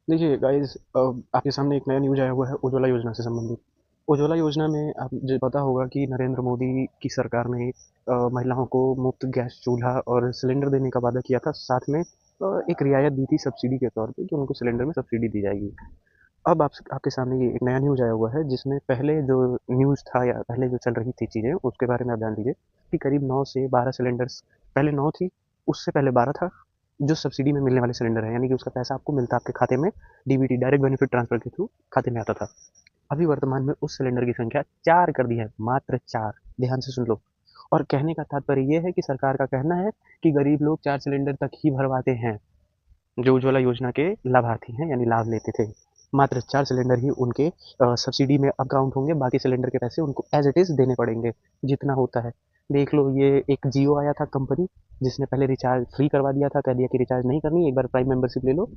देखिए गाइस, आपके सामने एक नया न्यूज़ आया हुआ है उज्ज्वला योजना से संबंधित। उज्ज्वला योजना में आप मुझे पता होगा कि नरेंद्र मोदी की सरकार ने महिलाओं को मुफ्त गैस चूल्हा और सिलेंडर देने का वादा किया था। साथ में एक रियायत दी थी सब्सिडी के तौर पे कि उनको सिलेंडर में सब्सिडी दी जाएगी। अब आपके सामने ये एक नया न्यूज़ आया हुआ है जिसमें पहले जो न्यूज़ था या पहले जो चल रही थी चीज़ें उसके बारे में आप जान लीजिए कि करीब 9 से 12 सिलेंडर्स, पहले 9 थी, उससे पहले 12 था, जो सब्सिडी में मिलने वाले सिलेंडर है, यानी कि उसका पैसा आपको मिलता आपके खाते में, डीबीटी डायरेक्ट बेनिफिट ट्रांसफर के थ्रू खाते में आता था। अभी वर्तमान में उस सिलेंडर की संख्या 4 कर दी है, मात्र 4। ध्यान से सुन लो। और कहने का तात्पर्य ये है कि सरकार का कहना है कि गरीब लोग 4 सिलेंडर तक ही भरवाते हैं, जो उज्ज्वला योजना के लाभार्थी हैं यानी लाभ लेते थे। मात्र 4 सिलेंडर ही उनके सब्सिडी में अब काउंट होंगे, बाकी सिलेंडर के पैसे उनको एज इट इज़ देने पड़ेंगे, जितना होता है। देख लो, ये एक जियो आया था कंपनी, जिसने पहले रिचार्ज फ्री करवा दिया था, कह दिया कि रिचार्ज नहीं करनी, एक बार प्राइम मेंबरशिप ले लो,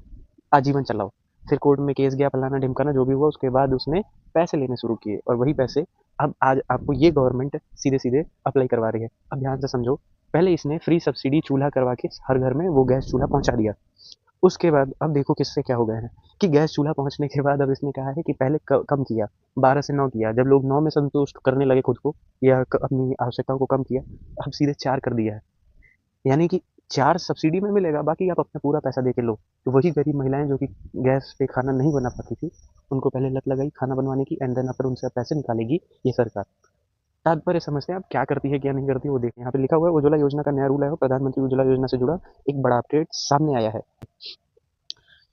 आजीवन चलाओ। फिर कोर्ट में केस गया, फलाना ढिमकाना जो भी हुआ, उसके बाद उसने पैसे लेने शुरू किए और वही पैसे अब आज आपको ये गवर्नमेंट सीधे सीधे अप्लाई करवा रही है। अब ध्यान से समझो, पहले इसने फ्री सब्सिडी चूल्हा करवा के हर घर में वो गैस चूल्हा पहुंचा दिया। उसके बाद अब देखो किससे क्या हो गया है कि गैस चूल्हा पहुंचने के बाद अब इसने कहा है कि पहले कम किया, 12 से 9 किया, जब लोग 9 में संतुष्ट करने लगे खुद को या अपनी आवश्यकताओं को कम किया, अब सीधे 4 कर दिया है। यानी कि 4 सब्सिडी में मिलेगा, बाकी आप अपना पूरा पैसा दे के लो। तो वही गरीब महिलाएं जो कि गैस पे खाना नहीं बना पाती थी, उनको पहले लत लगाई खाना बनवाने की, एंड देन अपर उनसे पैसे निकालेगी ये सरकार। तात्पर्य समझते हैं आप, क्या करती है क्या नहीं करती है वो देखें। यहाँ पे लिखा हुआ है उज्ज्वला योजना का नया रूल है, प्रधानमंत्री उज्ज्वला योजना से जुड़ा एक बड़ा अपडेट सामने आया है।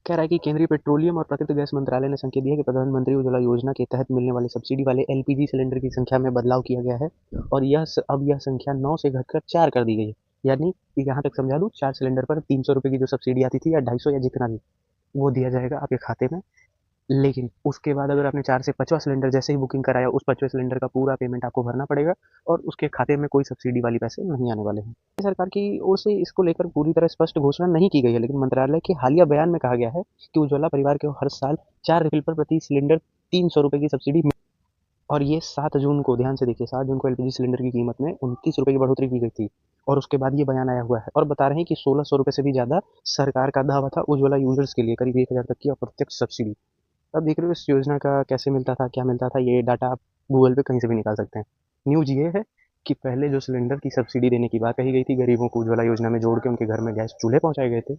कह रहा है कि केंद्रीय पेट्रोलियम और प्राकृतिक गैस मंत्रालय ने संकेत दिया कि प्रधानमंत्री उज्ज्वला योजना के तहत मिलने वाले सब्सिडी वाले एलपीजी सिलेंडर की संख्या में बदलाव किया गया है और अब यह संख्या 9 से घटकर 4 कर दी गई है। यानी कि यहाँ तक समझा दूँ, 4 सिलेंडर पर 300 रुपये की जो सब्सिडी आती थी या 250 या जितना भी, वो दिया जाएगा आपके खाते में। लेकिन उसके बाद अगर आपने 4 से 5वां सिलेंडर जैसे ही बुकिंग कराया, उस 5वें सिलेंडर का पूरा पेमेंट आपको भरना पड़ेगा और उसके खाते में कोई सब्सिडी वाली पैसे नहीं आने वाले हैं। सरकार की ओर से इसको लेकर पूरी तरह स्पष्ट घोषणा नहीं की गई है, लेकिन मंत्रालय के हालिया बयान में कहा गया है कि उज्ज्वला परिवार को हर साल 4 रिफिल पर प्रति सिलेंडर 300 रुपये की सब्सिडी। और ये 7 जून को, ध्यान से देखिए, 7 जून को एलपीजी सिलेंडर की कीमत में 29 रुपये की बढ़ोतरी की गई थी और उसके बाद ये बयान आया हुआ है और बता रहे हैं कि 1600 रुपये से भी ज़्यादा सरकार का दावा था उज्ज्वला यूजर्स के लिए, करीब 1000 तक की अप्रत्यक्ष सब्सिडी। अब देख रहे हो इस योजना का कैसे मिलता था, क्या मिलता था, ये डाटा आप गूगल पे कहीं से भी निकाल सकते हैं। न्यूज़ ये है कि पहले जो सिलेंडर की सब्सिडी देने की बात कही गई थी, गरीबों को उज्ज्वला योजना में जोड़ के उनके घर में गैस चूल्हे पहुंचाए गए थे,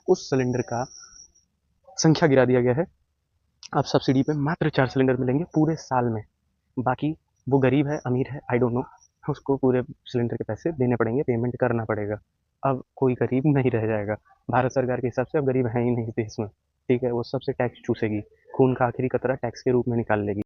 उस सिलेंडर का संख्या गिरा दिया गया है। अब सब्सिडी पे मात्र 4 सिलेंडर मिलेंगे पूरे साल में। बाकी वो गरीब है अमीर है आई डोंट नो, उसको पूरे सिलेंडर के पैसे देने पड़ेंगे, पेमेंट करना पड़ेगा। अब कोई गरीब नहीं रह जाएगा। भारत सरकार के हिसाब से अब गरीब है ही नहीं देश में, ठीक है, वो सबसे टैक्स चूसेगी, खून का आखिरी कतरा टैक्स के रूप में निकाल लेगी।